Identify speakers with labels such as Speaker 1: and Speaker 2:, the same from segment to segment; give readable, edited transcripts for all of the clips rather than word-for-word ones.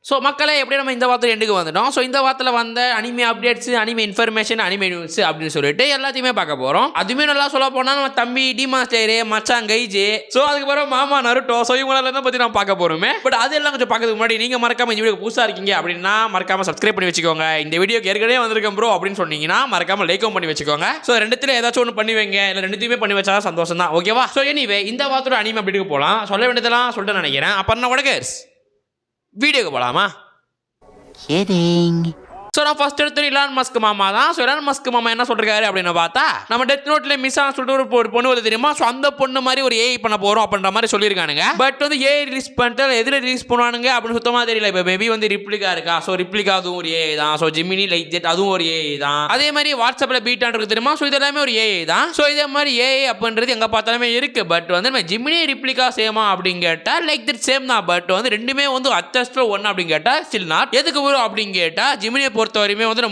Speaker 1: So மக்களே எப்படி நம்ம இந்த வாரத்தில் எண்டுக்கு வந்துட்டோம். ஸோ இந்த வாரத்தில் வந்த anime updates, anime information, anime news அப்படின்னு சொல்லிட்டு எல்லாத்தையுமே பார்க்க போகிறோம். அதுவுமே நல்லா சொல்ல போனால் நம்ம தம்பி டீமான் ஸ்லேயர், மச்சான் கைஜி, ஸோ அதுக்கப்புறம் மாமா நருட்டோ, ஸோ இவங்களெல்லாம் தான் பற்றி நான் பார்க்க போகிறோமே. பட் அதெல்லாம் கொஞ்சம் பார்க்கறதுக்கு முன்னாடி நீங்கள் மறக்காம இந்த வீடியோ புதுசாக இருக்கீங்க அப்படின்னா மறக்காம சப்ஸ்கிரைப் பண்ணி வச்சுக்கோங்க. இந்த வீடியோக்கு ஏற்கனவே வந்திருக்கேன் ப்ரோ அப்படின்னு சொன்னீங்கன்னா மறக்காம லைக்கும் பண்ணி வச்சுக்கோங்க. ஸோ ரெண்டுத்துல ஏதாச்சும் ஒன்று பண்ணி வைங்க, இல்லை ரெண்டுத்தையுமே பண்ணி வச்சா சந்தோஷம் தான். ஓகேவா? ஸோ எனிவே இந்த வாரத்தோட அனிமே அப்டேட்டுக்கு போகலாம். சொல்ல வேண்டியதெல்லாம் சொல்லிட்டு நினைக்கிறேன். அப்புறம் நான் உடகர்ஸ் வீடியோக்கு போகலாமா?
Speaker 2: Kidding.
Speaker 1: ஸோ நான் ஃபர்ஸ்ட் எடுத்து இலான் மஸ்க் மாமா தான். ஸோ இலான் மஸ்க் மாமா என்ன சொல்றாரு அப்படின்னு பார்த்தா, நம்ம டெத் நோட்ல மிஸ் ஆன சொல்லிட்டு ஒரு பொண்ணு வந்து தெரியுமா, ஸோ அந்த பொண்ணு மாதிரி ஒரு ஏஐ பண்ண போறோம் அப்படின்ற மாதிரி சொல்லியிருக்கானுங்க. பட் வந்து ஏஐ ரிலீஸ் பண்ணிட்டு எதில் ரிலீஸ் பண்ணுவானுங்க அப்படின்னு சுத்தமாக தெரியல. இப்போ மேபி வந்து ரிப்ளிகா இருக்கா, ஸோ ரிப்ளிகா அதுவும் ஒரு ஏஐ தான். ஸோ ஜிமினி லைக் ஜெட் அதுவும் ஒரு ஏஐ தான். அதே மாதிரி வாட்ஸ்அப்பில் பீட்டான் இருக்கு தெரியுமா, ஸோ இதெல்லாமே ஒரு ஏஐ தான். ஸோ இதே மாதிரி ஏஐ அப்படின்றது எங்கே பார்த்தாலுமே இருக்கு. பட் வந்து நம்ம ஜிமினி ரிப்ளிகா சேமா அப்படின்னு கேட்டால் லைக் தட் சேம் தான். பட் வந்து ரெண்டுமே வந்து அத்தஸ்ட்ல ஒன்று அப்படின்னு கேட்டால் ஸ்டில் நாட். எதுக்கு வரும் அப்படின்னு கேட்டால் ஜிமினியை பொறுத்தவரையுமே வந்து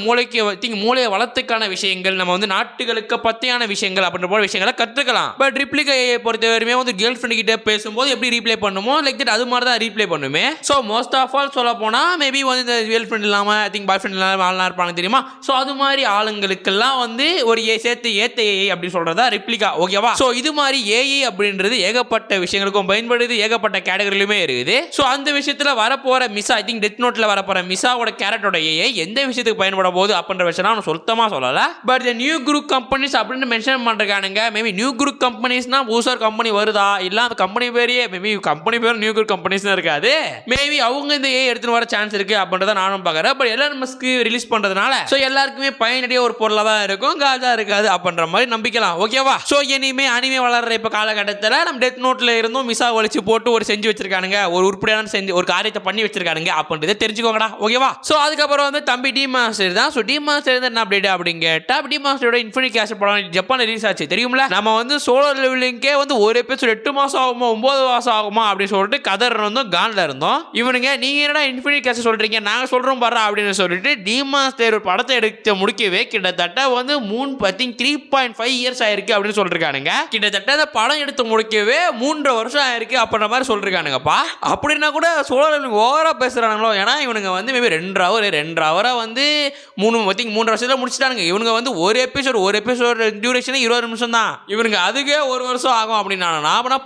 Speaker 1: மூளையை வளத்துக்கான விஷயங்கள், நம்ம வந்து நாட்டுகளுக்கு பத்தியான விஷயங்கள் அப்படின்ற போல விஷயங்களை கற்றுக்கலாம். பட் ரிப்ளிகா பொறுத்தவரையுமே வந்து கேர்ள் ஃப்ரெண்ட் கிட்ட பேசும்போது எப்படி ரீப்ளே பண்ணுமோ லைக் தட் அது மாதிரி தான் ரீப்ளே பண்ணுமே. ஸோ மோஸ்ட் ஆஃப் ஆல் சொல்ல போனா மேபி வந்து இந்த கேர்ள் ஃப்ரெண்ட் இல்லாம ஐ திங்க் பாய் ஃப்ரெண்ட் இல்லாம ஆள்லாம் இருப்பாங்க தெரியுமா. ஸோ அது மாதிரி ஆளுங்களுக்கெல்லாம் வந்து ஒரு சேர்த்து ஏத்த ஏஐ அப்படி சொல்றதா ரிப்ளிகா. ஓகேவா? ஸோ இது மாதிரி ஏஐ அப்படின்றது ஏகப்பட்ட விஷயங்களுக்கும் பயன்படுது, ஏகப்பட்ட கேட்டகரியிலுமே இருக்குது. ஸோ அந்த விஷயத்துல வரப்போற மிசா, ஐ திங்க் டெத் நோட்ல வரப்போற மிசாவோட கேரக்டரோட ஏஐ எந்த விஷயத்துக்கு பயன்பட போது அப்படின்ற விஷயம் நான் சுத்தமா சொல்லல. பட் நியூ குரூப் கம்பெனிஸ் அப்படின்னு மென்ஷன் பண்றானுங்க. மேபி நியூ குரூப் கம்பெனிஸ்னா புதுசா கம்பெனி வருதா, இல்ல அந்த கம்பெனி பேரே மேபி கம்பெனி பேர் நியூ குரூப் கம்பெனிஸ் இருக்காது. மேபி அவங்க இந்த ஏஐ எடுத்துட்டு வர சான்ஸ் இருக்கு அப்படின்றத நானும் பார்க்கறேன். பட் எலான் மஸ்க் ரிலீஸ் பண்றதுனால ஸோ எல்லாருக்குமே பயனடைய ஒரு பொருளா தான் இருக்கும், காஜா இருக்காது அப்படின்ற மாதிரி நம்பிக்கலாம். ஓகேவா? ஸோ இனிமே அனிமே வளர்ற இப்ப காலகட்டத்தில் நம்ம டெத் நோட்ல இருந்தும் மிசா ஒழிச்சு போட்டு ஒரு செஞ்சு வச்சிருக்கானுங்க, ஒரு உருப்படியான செஞ்சு ஒரு காரியத்தை பண்ணி வச்சிருக்கானுங்க அப்படின்றத தெரிஞ்சுக்கோங்கடா. ஓகேவா? ஸோ அதுக்கப்புறம் வந்து தம்பி டி மாஸ்டர் தான். ஸோ டி மாஸ்டர் என்ன அப்டேட் அப்படின்னு கேட்டா, டி மாஸ்டரோட இன்ஃபினிட்டி கேஷ் படம் ஜப்பான் ரிலீஸ் ஆச்சு தெரியும்ல. நம்ம வந்து சோலோ லெவலிங்கே வந்து ஒரு எபிசோட் 8 மாசம் ஆகுமா 9 மாசம் ஆகுமா அப்படின்னு சொல்லிட்டு கதர் இருந்தோம், கான்ல இருந்தோம். இவனுங்க நீங்க என்னடா இன்ஃபினிட்டி கேஷ் சொல்றீங்க, நாங்க சொல்றோம் பாரு அப்படின்னு சொல்லிட்டு டி மாஸ்டர் ஒரு படத்தை எடுத்து முடிக்கவே கிட்டத்தட்ட வந்து 3.5 இயர்ஸ் ஆயிருக்கு அப்படின்னு சொல்லிருக்கானுங்க. கிட்டத்தட்ட அந்த படம் எடுத்து முடிக்கவே 3 வருஷம் ஆயிருக்கு அப்படின்ற மாதிரி சொல்லிருக்கானுங்கப்பா. அப்படின்னா கூட சோலோ லெவலிங் ஓவரா பேசுறானுங்களோ. ஏன்னா இவனுங்க வந்து மேபி 2 ஹவரா வந்து 3 வருஷத்துல முடிச்சிட்டானுங்க. இவனுங்க வந்து ஒரு எபிசோட் டியூரேஷன் 20 நிமிஷம் தான். இவனுங்க அதுக்கே 1 வருஷம் ஆகும் அப்படின்னா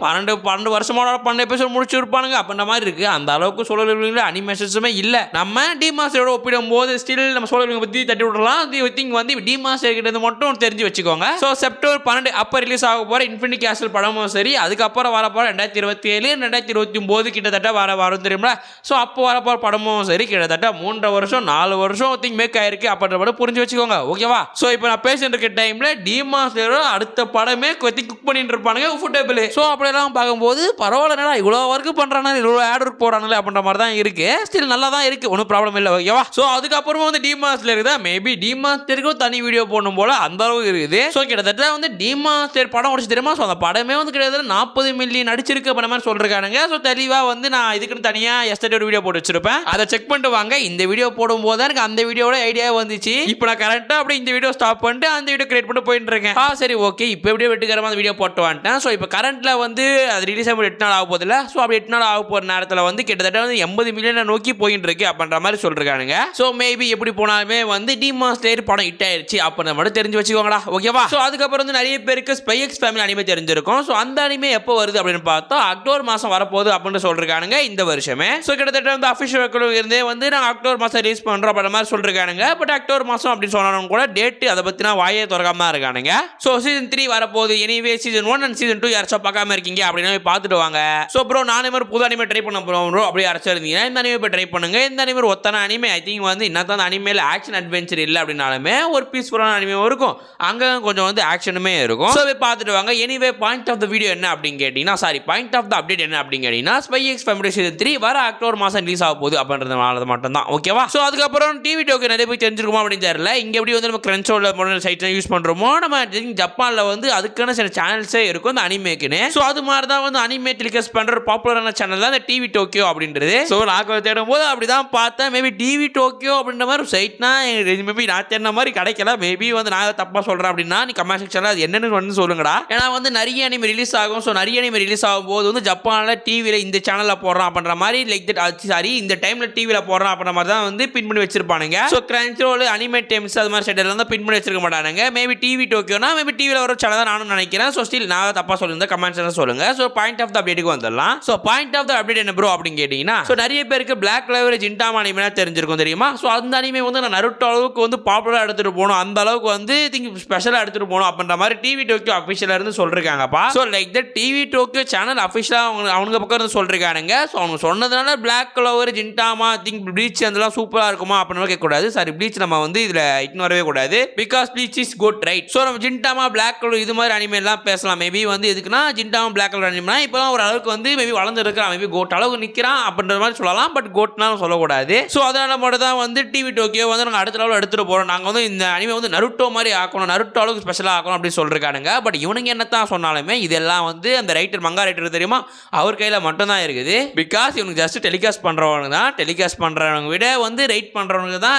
Speaker 1: 12 வருஷமோட 12 எபிசோட் முடிச்சு இருப்பானுங்க அப்படின்ற மாதிரி இருக்கு. அந்த அளவுக்கு சோலோ லெவலிங்ல அனிமேஷன்ஸுமே இல்ல. நம்ம டி மாஸ்டரோட ஒப்பிடும் போது ஸ்டில் நம்ம சோலோ லெவலிங் பத்தி தட்டி விடலாம். திங்க் வந்து டி மாஸ்டர் கிட்ட இருந்து மட்டும் தெரிஞ்சு வச்சுக்கோங்க. ஸோ செப்டம்பர் 12 அப்ப ரிலீஸ் ஆக போற இன்ஃபினிட்டி கேஸ்டல் படமும் சரி, அதுக்கப்புறம் வரப்போற 2027 2029 கிட்டத்தட்ட வரும் தெரியுமா. ஸோ அப்போ வரப்போற படமும் சரி கிட்டத்தட்ட 3 வருஷம் 4 வருஷம் திங்க் மேக் ஆயிருக்கு அப்படின்ற மாதிரி புரிஞ்சு வச்சுக்கோங்க. ஓகேவா? சோ இப்போ நான் பேசிட்டு இருக்க டைம்ல டி மாஸ்டர் அடுத்த படமே குக் பண்ணிட்டு இருப்பானுங்க ஃபுட்டபிள். சோ அப்படியெல்லாம் பார்க்கும்போது பரவாயில்லடா, இவ்வளவு ஒர்க் பண்றானே, இவ்வளவு ஆட் ஒர்க் போறானே அப்படின்ற மாதிரி தான் இருக்கு. ஸ்டில் நல்லா தான் இருக்கு, ஒன்றும் ப்ராப்ளம் இல்லை. ஓகேவா? சோ அதுக்கப்புறமா வந்து டி மாஸ்டர் இருக்குதா, மேபி டி மாஸ்டருக்கும் தனி வீடியோ போடணும் போல அந்த அளவுக்கு இருக்குது. ஸோ கிட்டத்தட்ட வந்து டி மாஸ்டர் படம் முடிச்சு தெரியுமா. ஸோ அந்த படமே வந்து கிட்டத்தட்ட 40 மில்லியன் நடிச்சிருக்கு அப்படின்ற மாதிரி சொல்றானுங்க. ஸோ தெளிவா வந்து நான் இதுக்குன்னு தனியா எஸ்டேட் ஒரு வீடியோ போட்டு வச்சிருப்பேன், அதை செக் பண்ணிட்டு வாங்க. இந்த வீடியோ போடும் போது எனக்கு அந்த வீடியோட ஐடியா வந்துச்சு. இப்போ நான் கரெக்டாக அப்படி இந்த வீடியோ ஸ்டாப் பண்ணிட்டு அந்த வீடியோ கிரியேட் பண்ணி போயிட்டு இருக்கேன். சரி ஓகே, இப்போ எப்படியோ வெட்டுக்காரமா அந்த வீடியோ போட்டு வந்துட்டேன். ஸோ இப்போ கரண்ட்ல வந்து அது ரிலீஸ் ஆகும் 8 நாள் ஆக போதில்ல. ஸோ அப்படி 8 நாள் ஆக போகிற நேரத்தில் வந்து கிட்டத்தட்ட வந்து 80 மில்லியனை நோக்கி போயிட்டு இருக்கு அப்படின்ற மாதிரி சொல்றானுங்க. ஸோ மேபி எப்படி போனாலுமே வந்து டி மாஸ்டர் படம் ஹிட் ஆயிருச்சு அப்படின்ற மட்டும் தெரிஞ்சு வச்சுக்கோங்கடா. ஓகேவா? ஸோ அதுக்கப்புறம் வந்து நிறைய பேருக்கு ஸ்பை எக்ஸ் ஃபேமிலி அனிமே தெரிஞ்சிருக்கும். ஸோ அந்த அனிமே எப்போ வருது அப்படின்னு பார்த்தா அக்டோபர் மாதம் வரப்போகுது அப்படின்னு சொல்றானுங்க இந்த வருஷமே. ஸோ கிட்டத்தட்ட வந்து அஃபிஷியல் இருந்தே வந்து நாங்கள் அக்டோபர் மாதம் ரிலீஸ் பண்ணுறோம் அப்படின்ற மாதிரி சொல்றானுங்க. பட் அக்டோபர் மாதம் அப்படின்னு சொன்னாலும் கூட டேட் அதை பற்றினா வாயே திறக்காம தான் இருக்கானுங்க. ஸோ சீசன் 3 வரப்போகுது. எனிவே சீசன் 1 அண்ட் சீசன் 2 யாராச்சும் பார்க்காம இருக்கீங்க அப்படின்னா பார்த்துட்டு வாங்க. ஸோ ப்ரோ நானே மாதிரி புது அனிமே ட்ரை பண்ண ப்ரோ அப்படி யாராச்சும் இருந்தீங்கன்னா இந்த அனிமே போய் ட்ரை பண்ணுங்க. இந்த அனிமே ஒத்தன அனிமே ஐ திங்க் வந்து இன்னும் அனிமேல ஆக்ஷன் அட்வென்ச்சர் இல்லை அப்படின்னாலுமே ஒரு பீஸ்ஃபுல்லான அனிமே இருக்கும், அங்கே கொஞ்சம் வந்து ஆக்ஷனுமே இருக்கும். ஸோ போய் பார்த்துட்டு வாங்க. Anyway point of the video என்ன அப்படின்னு கேட்டீங்கன்னா, sorry point of the update என்ன அப்படின்னு கேட்டீங்கன்னா, ஸ்பை எக்ஸ் ஃபேமிலி சீசன் 3 வர அக்டோபர் மாதம் ரிலீஸ் ஆக போகுது அப்படின்றதுனால மட்டும் தான். ஓகேவா? ஸோ அதுக்கப்புறம் டி டிவி டோக்கியோ நிறைய பேர் தெரிஞ்சிருக்குமா அப்படின்னு தெரியல. இங்கே எப்படி வந்து நம்ம கிரன்ச்சோட சைட் யூஸ் பண்ணுறோமோ நம்ம ஜப்பானில் வந்து அதுக்கான சில சேனல்ஸே இருக்கும் அந்த அனிமேக்குன்னு. ஸோ அது மாதிரி தான் வந்து அனிமே டெலிகாஸ்ட் பண்ணுற பாப்புலரான சேனல் தான் இந்த டிவி டோக்கியோ அப்படின்றது. ஸோ நான் தேடும் போது அப்படி தான் பார்த்தேன். மேபி டிவி டோக்கியோ அப்படின்ற மாதிரி சைட்னா மேபி நான் தேடின மாதிரி கிடைக்கல. மேபி வந்து நான் தப்பாக சொல்கிறேன் அப்படின்னா நீ கமெண்ட் செக்ஷனில் அது என்னன்னு வந்து சொல்லுங்கடா. ஏன்னா வந்து நிறைய அனிமே ரிலீஸ் ஆகும். ஸோ நிறைய அனிமே ரிலீஸ் ஆகும்போது வந்து ஜப்பானில் டிவியில் இந்த சேனலில் போடுறான் அப்படின்ற மாதிரி லைக் தட் சாரி இந்த டைமில் டிவியில் போடுறான் அப்படின்ற மாதிரி தான் வந்து பின் பண்ணி வச்சிருப்பானுங்க. ஸோ கிரன்ச்ரோல் அனிமே டைம்ஸ் அது மாதிரி சைடில் தான் பின் பண்ணி வச்சிருக்க மாட்டானுங்க. மேபி டிவி டோக்கியோனா மேபி டிவியில் வர சேனல் தான் நானும் நினைக்கிறேன். ஸோ ஸ்டில் நான் தப்பாக சொல்லியிருந்தேன் கமெண்ட் செக்ஷனில் சொல்லுங்க. ஸோ பாயிண்ட் ஆஃப் த அப்டேட்டுக்கு வந்துடலாம். So point of the update என்ன ப்ரோ அப்படின்னு கேட்டிங்கன்னா ஸோ நிறைய பேருக்கு பிளாக் கிளவர் ஜின்டாமா அனிமே தெரிஞ்சிருக்கும் தெரியுமா. ஸோ அந்த அனிமே வந்து நான் நருட்டோ அளவுக்கு வந்து பாப்புலராக எடுத்துகிட்டு போகணும் அந்த அளவுக்கு வந்து திங்க் ஸ்பெஷலாக எடுத்துகிட்டு போகணும் அப்படின்ற மாதிரி டிவி டோக்கியோ அஃபிஷியலாக இருந்து சொல்லிருக்காங்கப்பா. So like that TV Tokyo channel அஃபிஷியலாக அவங்க பக்கம் இருந்து சொல்லிருக்கானுங்க. ஸோ அவங்க சொன்னதுனால Black Clover Gintama think Bleach அதெல்லாம் சூப்பராக இருக்குமா அப்படின்னு கேட்கக்கூடாது. சாரி ப்ளீச் நம்ம வந்து இதில் இட்னு வரவே கூடாது. Because bleach is good right. So நம்ம ஜின்டாமா பிளாக் கலர் இது மாதிரி அனிமே எல்லாம் பேசலாம். மேபி வந்து எதுக்குன்னா ஜின்டாமா பிளாக் கலர் அனிமே இப்போலாம் ஒரு அளவுக்கு வந்து மேபி வளர்ந்து இருக்கிறான். மேபி கோட் அளவுக்கு நிற்கிறான் அப்படின்ற மாதிரி சொல்லலாம். பட் கோட்னாலும் சொல்லக்கூடாது. ஸோ அதனால மட்டும் தான் வந்து டிவி டோக்கியோ வந்து நாங்கள் அடுத்த லெவலில் எடுத்துகிட்டு போகிறோம். நாங்கள் வந்து இந்த அனிமே வந்து நருட்டோ மாதிரி ஆக்கணும் நருட்டோ அளவுக்கு ஸ்பெஷலாக ஆக்கணும் அப்படின்னு சொல்லிருக்கானுங்க. பட் இவனுங்க என்னத்தான் சொன்னாலுமே இதெல்லாம் வந்து அந்த ரைட்டர் மங்கா ரைட்டர் தெரியுமா அவர் கையில் மட்டும்தான் இருக்குது. பிகாஸ் இவனுக்கு ஜஸ்ட் டெலிகாஸ்ட் பண்ணுறவங்க தான் டெலிகாஸ்ட் பண்ணுறவங்க விட வந்து ரைட் பண்ணுறவங்க தான்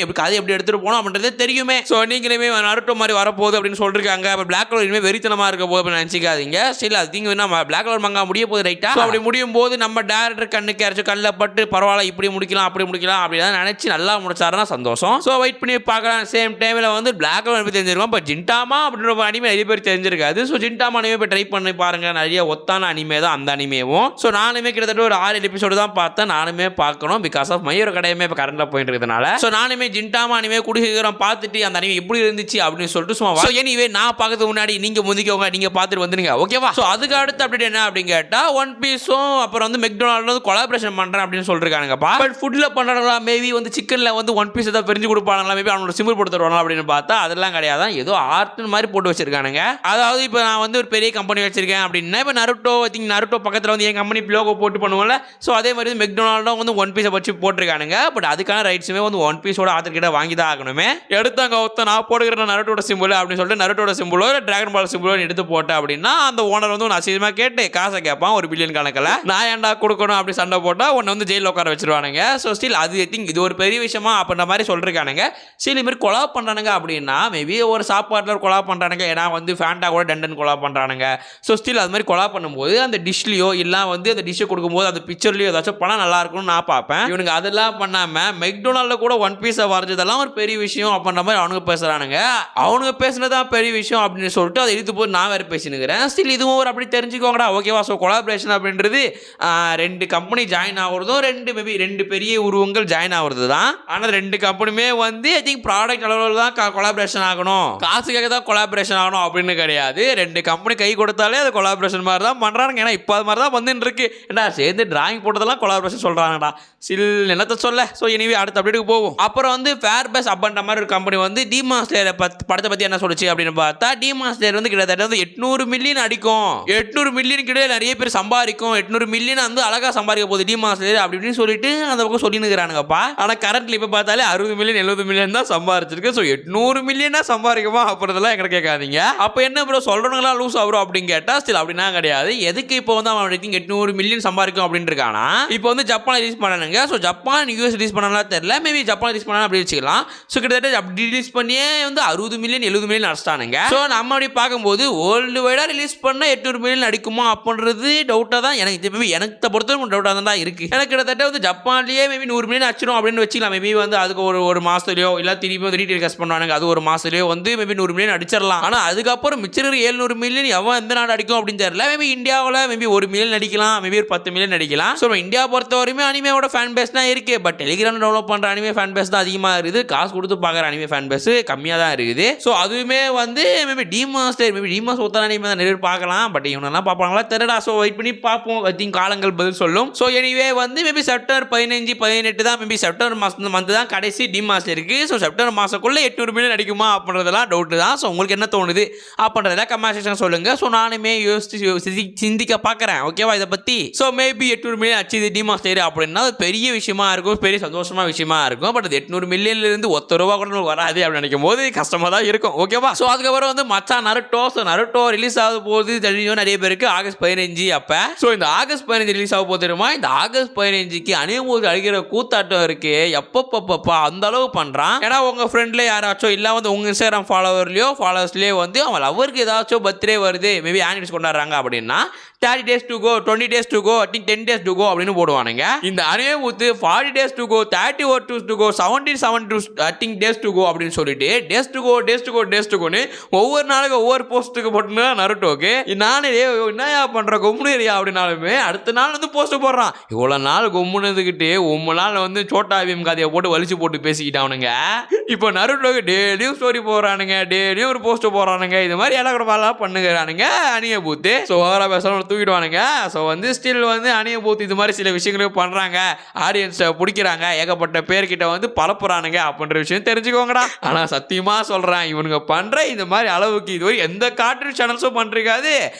Speaker 1: எப்படி கதை எப்படி எடுத்துகிட்டு போகணும் அப்படின்றதே தெரியுமே. ஸோ நீங்களுமே நருட்டோ மாதிரி வரப்போகுது அப்படின்னு சொல்லிருக்காங்க. அப்போ பிளாக் கலர் இனிமேல் வெறித்தனமாக இருக்க போது அப்படின்னு நினச்சிக்காதீங்க. ஸ்டில் அது திங்க நம்ம பிளாக் கலர் மங்கா முடிய போகுது ரைட்டா. அப்படி முடியும் போது நம்ம டேரக்டர் கண்ணுக்கு யாராச்சும் கல்ல பட்டு பரவாயில்ல இப்படி முடிக்கலாம் அப்படி முடிக்கலாம் அப்படிதான் நினச்சி நல்லா முடிச்சாருன்னா சந்தோஷம். ஸோ வெயிட் பண்ணி பார்க்கலாம். சேம் டைமில் வந்து பிளாக் கலர் எப்படி தெரிஞ்சிருக்கும். இப்போ ஜின்டாமா அப்படின்ற அனிமே நிறைய பேர் தெரிஞ்சிருக்காது. ஸோ ஜின்டாமா அனிமே போய் ட்ரை பண்ணி பாருங்க. நிறைய ஒத்தான அனிமே தான் அந்த அனிமேவும். ஸோ நானுமே கிட்டத்தட்ட ஒரு 6 எபிசோடு தான் பார்த்தேன். நானுமே பார்க்கணும் பிகாஸ் ஆஃப் மயூர கடையுமே இப்போ கரண்டில் போயிட்டு இருக்கிறதுனால. ஸோ நானுமே ஜின்டாமா அனிமே குடிசீக்கிரம் பார்த்துட்டு அந்த அனிமே எப்படி இருந்துச்சு அப்படின்னு சொல்லிட்டு சும்மா ஸோ எனிவே நான் பார்க்கறதுக்கு முன்னாடி நீங்கள் முந்திக்கோங்க நீங்கள் பார்த்துட்டு வந்துருங்க ஓகேவா. ஸோ அதுக்கு அடுத்து அப்டேட் என்ன அப்படின்னு கேட்டால் ஒன் பீஸும் அப்புறம் வந்து மெக்டொனால்டு வந்து கொலாபரேஷன் பண்ணுறேன் அப்படின்னு சொல்லிருக்கானுங்கப்பா. பட் ஃபுட்டில் பண்ணுறாங்களா மேபி வந்து சிக்கனில் வந்து ஒன் பீஸ் ஏதாவது பிரிஞ்சு கொடுப்பாங்களா மேபி அவனோட சிம்பிள் போட்டு தருவாங்களா அப்படின்னு பார்த்தா அதெல்லாம் கிடையாது. ஏதோ ஆர்ட்னு மாதிரி போட்டு வச்சிருக்கானுங்க. அதாவது இப்போ நான் வந்து ஒரு பெரிய கம்பெனி வச்சிருக்கேன் அப்படின்னா இப்போ நருட்டோ பக்கத்தில் வந்து என் கம்பெனி லோகோ போட்டு பண்ணுவோம்ல. ஸோ அதே மாதிரி மெக்டொனால்டும் வந்து ஒன் பீஸை வச்சு போட்டிருக்கானுங்க. பட் அதுக்கான ரைட்ஸுமே வந்து ஒன் பீஸோட ஆத்தர் கிட்ட வாங்கி தான் ஆகணுமே. எடுத்தாங்க ஒருத்தன் நான் போடுகிற நருட்டோட சிம்பிள் அப்படின்னு சொல்லிட்டு நருட்டோட சிம்பிளோ டிராகன் பால் சிம்பிளோ எடுத்து போட்டேன் அப்படின்னா அந்த ஓனர் வந்து அசிங்கமாக கேட்டு காசை கேட்பான் $1 பில்லியன் கணக்கில். நான் ஏன்டா கொடுக்கணும் அப்படி சண்டை போட்டால் உன்னை வந்து ஜெயிலில் உட்கார வச்சிருவானுங்க. ஸோ ஸ்டில் அது திங்க் இது ஒரு பெரிய விஷயமா அப்படின்ற மாதிரி சொல்லிருக்கானுங்க. ஸ்டில் இது மாதிரி கொலா பண்ணுறானுங்க அப்படின்னா மேபி ஒரு சாப்பாட்டில் கொலா பண்ணுறானுங்க. ஏன்னா வந்து ஃபேண்டா கூட டண்டன் கொலா பண்ணுறானுங்க. ஸோ ஸ்டில் அது மாதிரி கொலா பண்ணும்போது அந்த டிஷ்லையோ இல்லை வந்து அந்த டிஷ்ஷை கொடுக்கும்போது அந்த பிக்சர்லையோ ஏதாச்சும் பணம் நல்லா இருக்கும்னு நான் பார்ப்பேன். இவனுக்கு அதெல்லாம் பண்ணாமல் மெக்டொனால்டில் கூட ஒன் பீஸை வரைஞ்சதெல்லாம் ஒரு பெரிய விஷயம் அப்படின்ற மாதிரி அவனுக்கு பேசுகிறானுங்க. அவனுக்கு பேசுனதான் பெரிய விஷயம் அப்படின்னு சொல்லிட்டு அதை இழுத்து போது நான் வேறு பேசினுக்கிறேன். ஸ்டில் இதுவும் ஒரு அப்படி தெரிஞ்சுக்கோங்கடா ஓகேவா. ஸோ கொலாபரேஷன் அப்படின்றது 2 கம்பெனி ஜாயின் ஆகுறதும் 2 பெரிய உருவங்கள் ஜாயின் ஆகுறது தான். ஆனால் 2 கம்பெனியுமே வந்து ஐ திங்க் ப்ராடக்ட் அளவில் தான் கொலாபரேஷன் ஆகணும் காசுக்காக தான் கொலாபரேஷன் ஆகணும் அப்படின்னு கிடையாது. 2 கம்பெனி கை கொடுத்தாலே அது கொலாபரேஷன் மாதிரி தான் பண்ணுறாங்க. ஏன்னா இப்போ அது மாதிரி தான் வந்துட்டு இருக்கு. ஏன்னா சேர்ந்து டிராயிங் போட்டதெல்லாம் கொலாபரேஷன் சொல்கிறாங்கடா. சில் என்னத்தை சொல்ல. ஸோ இனிவே அடுத்த அப்டேட்டுக்கு போவோம். அப்புறம் வந்து ஃபேர்பஸ் அப்படின்ற மாதிரி ஒரு கம்பெனி வந்து டீமான் ஸ்லேயர் படத்தை பற்றி என்ன சொல்லுச்சு அப்படின்னு பார்த்தா டீமான் ஸ்லேயர் வந்து கிட்டத்தட்ட வந்து 800 மில்லியன் அடிக்கும். 800 மில்லியன் கிட்ட நிறைய பேர் சம்பாதிக்கும். 800 மில்லியன் வந்து அழகாக சம்பாதிக்க போகுது டீமான் ஸ்லேயர் அப்படின்னு சொல்லிட்டு அந்த பக்கம் சொல்லினுக்கிறானுங்கப்பா. ஆனால் கரண்ட்ல இப்போ பார்த்தாலே 60 மில்லியன் 70 மில்லியன் தான் சம்பாதிச்சிருக்கு. ஸோ 800 மில்லியனா சம்பாதிக்குமா அப்படின்றதெல்லாம் எங்களை கேட்காதீங்க. அப்போ என்ன ப்ரோ சொல்கிறவங்களா லூஸ் ஆகும் அப்படின்னு கேட்டால் ஸ்டில் அப்படின்னா கிடையாது. எதுக்கு இப்போ வந்து அவன் 800 மில்லியன் சம்பாதிக்கும் அப்படின்னு இருக்கானா. இப்போ வந்து ஜப்பான் ரிலீஸ் பண்ணானுங்க. ஸோ ஜப்பான் யூஎஸ் ரிலீஸ் பண்ணலாம் தெரியல. மேபி ஜப்பான் ரிலீஸ் பண்ணலாம் அப்படி வச்சுக்கலாம். ஸோ கிட்டத்தட்ட அப்படி ரிலீஸ் பண்ணியே வந்து 60 மில்லியன் 70 மில்லியன் அடிச்சிட்டானுங்க. ஸோ நம்ம அப்படி பார்க்கும்போது வேர்ல்டு வைடாக ரிலீஸ் பண்ண 800 மில்லியன் அடிக்குமா அப்படின்றது டவுட்டாக தான் எனக்கு பொறுத்தவரைக்கும் டவுட்டாக தான் இருக்குது. எனக்கு கிட்டத்தட்ட வந்து ஜப்பான்லேயே மேபி 100 மில்லியன் அடிச்சிடும் அப்படின்னு வச்சுக்கலாம். மேபி வந்து அதுக்கு ஒரு மாதத்துலையோ இல்லை திருப்பி வந்து ரீடெலிகாஸ்ட் பண்ணுவானுங்க. அது ஒரு மாதத்துலையோ வந்து மேபி 100 மில்லியன் அடிச்சிடலாம். ஆனால் அதுக்கப்புறம் மிச்சம் 700 மில்லியன் எவன் எந்த நாடு அடிக்கும் அப்படின்னு தெரியல. மேபி இந்தியாவில் மேபி 1 மில்லியன் அடிக்கலாம். மேபி ஒரு 10 மில்லியன் அடிக்கலாம். ஸோ இந்தியா பொறுத்தவரையுமே அனிமேவோட ஃபேன் பேஸ் தான் இருக்குது. பட் டெலிகிராம் டெவலப் பண்ணுற அனிமே ஃபேன் பேஸ் தான் அதிகமாக இருக்குது. காசு கொடுத்து பார்க்குற அனிமே ஃபேன் பேஸ் கம்மியாக தான் இருக்குது. ஸோ அதுவுமே வந்து மேபி டீமாஸ் ஒத்தன அனிமே தான் நிறைய பார்க்கலாம். பட் இவனெல்லாம் பார்ப்பாங்களா தெரியடா. ஸோ வெயிட் பண்ணி பார்ப்போம். ஐ திங்க் காலங்கள் பதில் சொல்லும். ஸோ எனிவே வந்து மேபி செப்டம்பர் 15 18 தான் மேபி செப்டம்பர் மாதம் வந்து தான் கடைசி டீமாஸ் இருக்குது. ஸோ செப்டம்பர் மாதக்குள்ளே 800 மில்லியன் அடிக்குமா அப்படின்றதெல்லாம் டவுட்டு தான். ஸோ உங்களுக்கு என்ன தோணுது அப்படின்றதெல்லாம் கமெண்ட் செக்ஷன் சொல்லுங்கள். ஸோ நானுமே யோசிச்சு சிந்திக்க பார்க்குறேன் ஓகேவா இதை பற்றி. ஸோ மேபி 800 மில்லியன் அச்சு டீமாஸ் அப்படின்னா பெரிய விஷயமா இருக்கும். பெரிய சந்தோஷமான கஷ்டமான விஷயமா இருக்கும். பட் 800 மில்லியன்ல இருந்து ₹1 கூட வராது அப்படின்னு நினைக்கும் போது கஷ்டமா தான் இருக்கும். ஓகேவா? ஸோ அதுக்கப்புறம் வந்து மச்சான் நருட்டோ ரிலீஸ் ஆக போகுது தெரியும் நிறைய பேருக்கு ஆகஸ்ட் 15 அப்ப. ஸோ இந்த ஆகஸ்ட் 15 ரிலீஸ் ஆக போது தெரியுமா? இந்த ஆகஸ்ட் 15க்கு அனிமோது அழிக்கிற கூத்தாட்டம் இருக்கு. எப்பப்பப்பா அந்த அளவு பண்றான். ஏன்னா உங்க ஃப்ரெண்ட்ல யாராச்சும் இல்ல வந்து உங்க இன்ஸ்டாகிராம் ஃபாலோவர்ஸ்லயோ வந்து அவன் லவருக்கு ஏதாச்சும் பர்த்டே வருது, மேபி ஆனிவர்சரி கொண்டாடுறாங்க அப்படின்னா 30 days to go, 20 days to go, I think 10 days to go அப்படின்னு போடுவானுங்க. இந்த அனிமேவுத்து 40 days to go, 31 days to go, 77 I think days to go அப்படின்னு சொல்லிட்டு days to go ஒவ்வொரு நாளுக்கு ஒவ்வொரு போஸ்ட்டுக்கு போட்டுனா நருட்டோக்கு நானே என்னையா பண்ற கொம்முனியா அப்படின்னாலுமே அடுத்த நாள் வந்து போஸ்ட் போடுறான். இவ்வளவு நாள் கொம்முனதுக்கிட்டு 9 நாள் வந்து சோட்டா பீம் கதையை போட்டு வலிச்சு போட்டு பேசிக்கிட்டானுங்க. இப்போ நருட்டோக்கு டெய்லியும் ஸ்டோரி போடுறானுங்க, டெய்லியும் ஒரு போஸ்ட் போடுறானுங்க. இது மாதிரி எல்லாம் பண்ணுகிறானுங்க அனிய பூத்து. ஸோ ஓவரா பேசணும் தூக்கிடுவானுங்க. ஸோ வந்து ஸ்டில் வந்து அனிய பூத்து இது மாதிரி சில விஷயங்களையும் பண்றாங்க, ஆடியன்ஸை பிடிக்கிறாங்க, ஏகப்பட்ட பேர்கிட்ட வந்து பரப்புறானுங்க அப்படின்ற விஷயம் தெரிஞ்சுக்கோங்கடா. ஆனா சத்தியமா சொல்றேன், இவனுங்க பண்ற இந்த மாதிரி அளவுக்கு இதுவரை எந்த கார்ட்டூன் சேனல்ஸும் பண்றாது,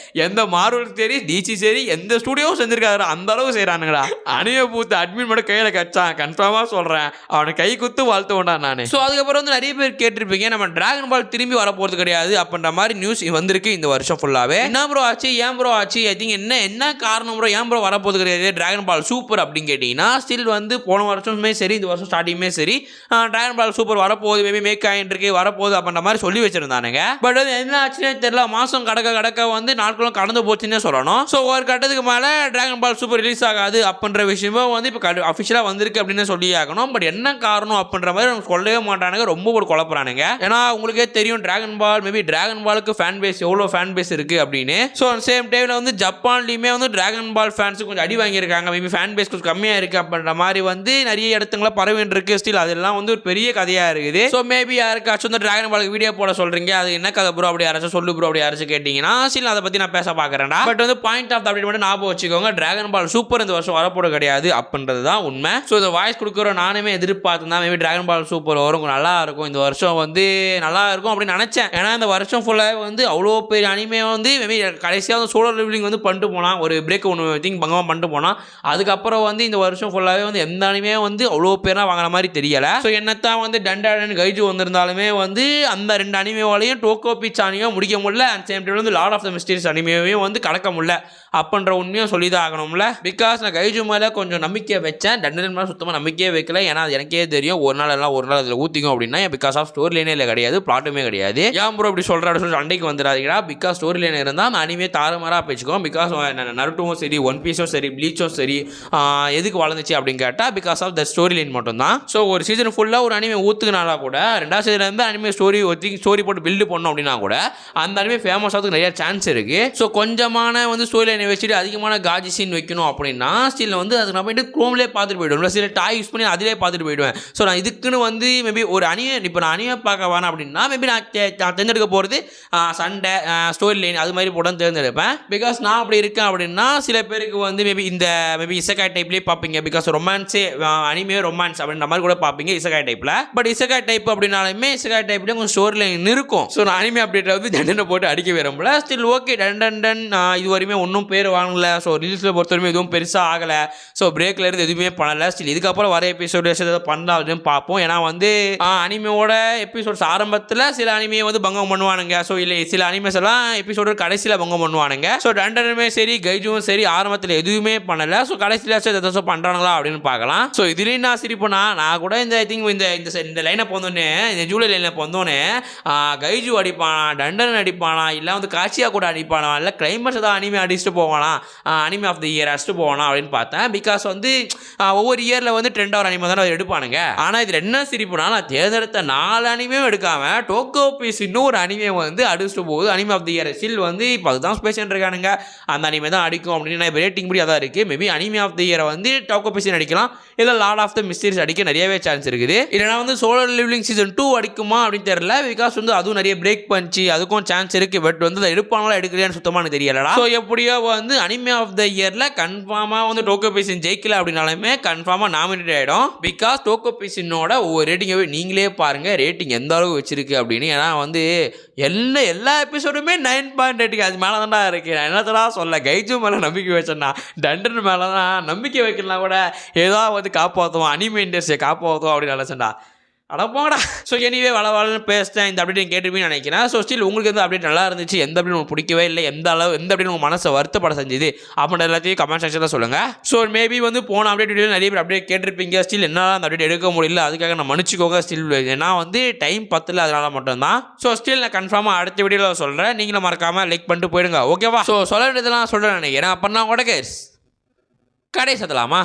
Speaker 1: எந்த மார்வல் சரி டிசி சரி எந்த ஸ்டுடியோவும் செஞ்சிருக்காரு. அந்த அளவு செய்யறானுங்கடா. அனிய பூத்து அட்மின் மட்டும் கையில கச்சான். கன்ஃபார்மா சொல்றேன், அவனை கை குத்து வாழ்த்து வேண்டாம் நானு. ஸோ அதுக்கப்புறம் வந்து நிறைய பேர் கேட்டிருப்பீங்க, நம்ம டிராகன் பால் திரும்பி வரப்போறது கிடையாது அப்படின்ற மாதிரி நியூஸ் வந்திருக்கு இந்த வருஷம் ஃபுல்லாவே. என்ன ப்ரோ ஆச்சு, ஏன் ப்ரோ ஆச்சு, ஐ திங்க் என்ன காரணம் ப்ரோ, ஏன் ப்ரோ வரப்போது கிடையாது டிராகன் பால் சூப்பர் அப்படின்னு கேட்டீங்கன்னா, ஸ்டில் வந்து போன வருஷமே சரி இந்த வருஷம் ஸ்டார்டிங்குமே சரி டிராகன் பால் சூப்பர் வரப்போகுது, மேபி மேக் ஆகிட்டு வரப்போகுது அப்படின்ற மாதிரி சொல்லி வச்சிருந்தானுங்க. பட் அது என்ன ஆச்சுன்னே தெரியல. மாசம் கடக்க வந்து நாட்களும் கடந்து போச்சுன்னே சொல்லணும். ஸோ ஒரு கட்டத்துக்கு மேலே டிராகன் பால் சூப்பர் ரிலீஸ் ஆகாது அப்படின்ற விஷயமும் வந்து இப்போ அஃபிஷியலாக வந்திருக்கு அப்படின்னு சொல்லி ஆகணும். பட் என்ன காரணம் அப்படின்ற மாதிரி அவங்க சொல்லவே மாட்டானுங்க, ரொம்ப ஒரு குழப்பறானுங்க. ஏன்னா உங்களுக்கே தெரியும் டிராகன் பால் மேபி டிராகன் பாலுக்கு ஃபேன் பேஸ் எவ்வளோ ஃபேன் பேஸ் இருக்கு அப்படின்னு. ஸோ சேம் டைமில் வந்து ஜப்பான்லையுமே வந்து டிராகன் பால் ஃபேன்ஸுக்கு கொஞ்சம் அடி வாங்கியிருக்காங்க, மேபி ஃபேன் பேஸ் கொஞ்சம் கம்மியாக இருக்குது அப்படின்ற மாதிரி வந்து நிறைய இடத்துங்கள பரவின்னு இருக்கு. ஸ்டில் அதெல்லாம் வந்து ஒரு பெரிய கதையாக இருக்குது. ஸோ மேபி யாருக்காச்சும் வந்து டிராகன் பாலுக்கு வீடியோ போட சொல்கிறீங்க, அது என்ன கதை ப்ரோ அப்படி யாராச்சும் சொல்லு ப்ரோ அப்படி யாராச்சும் கேட்டிங்கன்னா ஸ்டில் அதை பற்றி நான் பேச பார்க்குறேன்டா. பட் வந்து பாயிண்ட் ஆஃப் அப்டேட் மட்டும் ஞாபகம் வச்சுக்கோங்க, டிராகன் பால் சூப்பர் இந்த வருஷம் வரப்போட கிடையாது அப்படின்றது தான் உண்மை. ஸோ இந்த வாய்ஸ் கொடுக்குற நானுமே எதிர்பார்த்துதான் மேபி டிராகன் பால் சூப்பர் வரும், நல்லா இருக்கும் இந்த வருஷம் வந்து நல்லா இருக்கும் அப்படின்னு நினச்சேன். ஏன்னா இந்த வருஷம் ஃபுல்லாக வந்து அவ்வளோ பெரிய அனிமே வந்து மேபி கடைசியாக வந்து சோலோ லெவலிங் வந்து பண்ணிட்டு போனால் ஒரு பிரேக் ஒன்று திங்க் பங்கமாக பண்ணிட்டு போனால் அதுக்கப்புறம் வந்து இந்த வருஷம் ஃபுல்லாகவே வந்து எந்த அனிமே வந்து அவ்வளோ பேராக வாங்கின மாதிரி தெரியலை. ஸோ என்னத்தான் வந்து டண்டாடன் கைஜு வந்திருந்தாலுமே வந்து அந்த 2 அனிமேவாலையும் டோக்கோ பீச் அனிமையும் முடிக்க முடியல, அண்ட் சேம் டைம் வந்து லார்ட் ஆஃப் த மிஸ்டீரியஸ் அனிமையும் வந்து கடக்க முடியல அப்படின்ற உண்மையும் சொல்லி தான் ஆகணும்ல. பிகாஸ் நான் கைஜு மேலே கொஞ்சம் நம்பிக்கை வச்சேன், டண்டன் மேலே சுத்தமாக நம்பிக்கையே வைக்கல. ஏன்னா அது எனக்கே தெரியும் ஒரு நாள் அதில் ஊற்றிக்கும் அப்படின்னா பிகாஸ் ஆஃப் ஸ்டோரி லைனே இல்லை கிடையாது, பிளாட்டுமே கிடையாது. ஏன் ப்ரோ இப்படி சொல்கிற சொல்லி அண்டைக்கு வந்துடாதீங்களா, பிகாஸ் ஸ்டோரி லைன் இருந்தால் அந்த அனிமே தாறுமாறாக பேச்சுக்கோம். பிகாஸ் நருட்டோவும் சரி ஒன் பீஸும் சரி ப்ளீச்சும் சரி எதுக்கு வளர்ந்துச்சு அப்படின்னு கேட்டால் because of the story line மட்டும் தான். ஸோ ஒரு சீசன் ஃபுல்லாக ஒரு அனிமே ஊற்றுக்குனால கூட 2வது சீசன்லேருந்து அனிமே ஸ்டோரி போட்டு பில்டு பண்ணோம் அப்படின்னா கூட அந்த அனிமே ஃபேமஸ் ஆகிறதுக்கு நிறைய சான்ஸ் இருக்குது. ஸோ கொஞ்சமான வந்து ஸ்டோரி லைனை வச்சுட்டு அதிகமான காஜி சீன் வைக்கணும் அப்படின்னா ஸ்டில் வந்து அதுக்கு நான் போய்ட்டு குரோம்லேயே பார்த்துட்டு போயிடுவேன், சில டாய் யூஸ் பண்ணி அதிலே பார்த்துட்டு போயிடுவேன். ஸோ நான் இதுக்குன்னு வந்து மேபி ஒரு அனிமே இப்போ நான் அனிமே பார்க்க வேணாம் அப்படின்னா மேபி நான் தேர்ந்தெடுக்க போகிறது சண்டை ஸ்டோரி லைன் அது மாதிரி போட தேர்ந்தெடுப்பேன். பிகாஸ் நான் அப்படி இருக்கேன் அப்படின்னா சில பேருக்கு வந்து மேபி இசகாய் டைப்லேயே பார்ப்பீங்க, பிகாஸ் ரொமான்ஸே அனிமே ரொமான்ஸ் அப்படின்ற மாதிரி கூட பார்ப்பீங்க இசகாய் டைப்பில். பட் இசகாய் டைப் அப்படின்னாலுமே இசகாய் டைப்லேயே கொஞ்சம் ஸ்டோரி லைன் இருக்கும். ஸோ நான் அனிமே அப்டேட்டில் வந்து டண்டனை போட்டு அடிக்க விரும்பல. ஸ்டில் ஓகே டன் இது வரையுமே ஒன்றும் பேர் வாங்கல. ஸோ ரிலீஸில் பொறுத்தவரைக்கும் எதுவும் பெருசாக ஆகலை. ஸோ பிரேக்கில் இருந்து எதுவுமே பண்ணலை. ஸ்டில் இதுக்கப்புறம் வர எபிசோடு எதாவது பண்ணலாம் அப்படின்னு பார்ப்போம். ஏன்னா வந்து அனிமையோட எபிசோட்ஸ் ஆரம்பத்தில் சில அனிமையை வந்து பங்கம் பண்ணுவானுங்க. ஸோ இல்லை சில அனிமேஸ் எல்லாம் எபிசோடு கடைசியில் பங்கம் பண்ணுவானுங்க. ஸோ டண்டனுமே சரி கைஜும் சரி ஆரம்பத்தில் எதுவுமே பண்ணலை. ஸோ கடைசியில் ஏதாச்சும் பண்ணுறாங்களா அப்படின்னு பார்க்கலாம். ஸோ இதுலேயும் நான் சிரிப்பேனா, நான் கூட இந்த ஐ திங்க் இந்த லைனை போந்தோடனே இந்த ஜூலை லைனில் போந்தோடனே கைஜு அடிப்பானா டண்டன் அடிப்பானா இல்லை வந்து காட்சியாக கூட அடிப்பானா இல்லை கிளைமேக்ஸ் தான் அனிமே அடிச்சுட்டு போவானா அனிமே ஆஃப் தி இயர் அடிச்சுட்டு போவானா அப்படின்னு பார்த்தேன். பிகாஸ் வந்து ஒவ்வொரு இயரில் வந்து ட்ரெண்ட் ஆகிற அனிமே தானே எடுப்பானுங்க. ஆனால் இதில் என்ன சிரிப்புனா நான் தேர்ந்தெடுத்த 4 அனிமையும் எடுக்காமல் டோக்கோ பீஸ் இன்னொரு அனிமே வந்து அடிச்சுட்டு போகுது anime of the year. Still வந்து இப்போ அதுதான் ஸ்பேஷன் இருக்கானுங்க, அந்த அனிமே தான் அடிக்கும் அப்படின்னு நான் ரேட்டிங் படி அதான் இருக்குது. மேபி அனிமே ஆஃப் தி இயரை வந்து டோக்கோ பீஸ் அடிக்கலாம், இல்லை லார்ட் ஆஃப் த மிஸ்டீரியஸ் அடிக்க நிறையவே சான்ஸ் இருக்குது. இல்லைனா வந்து சோலோ லெவலிங் சீசன் 2 அடிக்குமா அப்படின்னு தெரியல. பிகாஸ் வந்து அதுவும் நிறைய பிரேக் பண்ணிச்சு, அதுக்கும் சான்ஸ் இருக்குது. பட் வந்து அதை எடுப்பாங்களா எடுக்கலையான்னு சுத்தமாக எனக்கு தெரியலடா. ஸோ எப்படியோ வந்து அனிமே ஆஃப் த இயரில் கன்ஃபார்மாக வந்து டோக்கோ பீசின் ஜெயிக்கல அப்படின்னாலுமே கன்ஃபார்மாக நாமினேட் ஆகிடும். பிகாஸ் டோக்கோ பீசினோட ஒரு ரேட்டிங்கை நீங்களே பாருங்கள் ரேட்டிங் எந்த அளவுக்கு வச்சிருக்கு அப்படின்னு. ஏன்னா வந்து எல்லா எபிசோடுமே 9.8 அது மேலே தான்டா இருக்குது. நான் என்னத்தடா சொல்ல, கைஜு மேலே நம்பிக்கை வச்சேன்னா டண்டன் மேலே தான் நம்பிக்கை வைக்கலாம் கூட ஏதோ வந்து காப்பாற்றுவோம், அனிமே இண்டஸ்ட்ரியை காப்பாற்றுவோம் அப்படின்னு நினச்சேன்டா. அட போங்கடா. ஸோ எனிவே வளன்னு பேசிட்டேன். இந்த அப்டேட் கேட்டுருப்பீங்கன்னு நினைக்கிறேன். ஸோ ஸ்டில் உங்களுக்கு வந்து அப்டேட் நல்லா இருந்துச்சு, எந்த அப்டேட் உங்களுக்கு பிடிக்கவே இல்லை, எந்த அப்டேட் உங்கள் மனசை வருத்தப்பட செஞ்சது அப்படின்ற எல்லாத்தையும் கமெண்ட் செக்ஷனில் சொல்லுங்கள். ஸோ மேபி வந்து போன அப்டேட் வீடியோ நிறைய பேர் அப்டேட் கேட்டிருப்பீங்க. ஸ்டில் என்னால் அந்த அப்டேட் எடுக்க முடியல, அதுக்காக நான் மன்னிச்சுக்கோங்க. ஸ்டில் ஏன்னா வந்து டைம் பத்தல, அதனால மட்டும்தான். ஸோ ஸ்டில் நான் கன்ஃபார்மாக அடுத்த வீடியோவில் சொல்கிறேன். நீங்களும் மறக்காமல் லைக் பண்ணிட்டு போயிடுங்க, ஓகேவா? ஸோ சொல்ல வேண்டியதெல்லாம் சொல்கிறேன் நினைக்கிறேன். அப்படின்னா கூட கடைசி சத்தலாமா?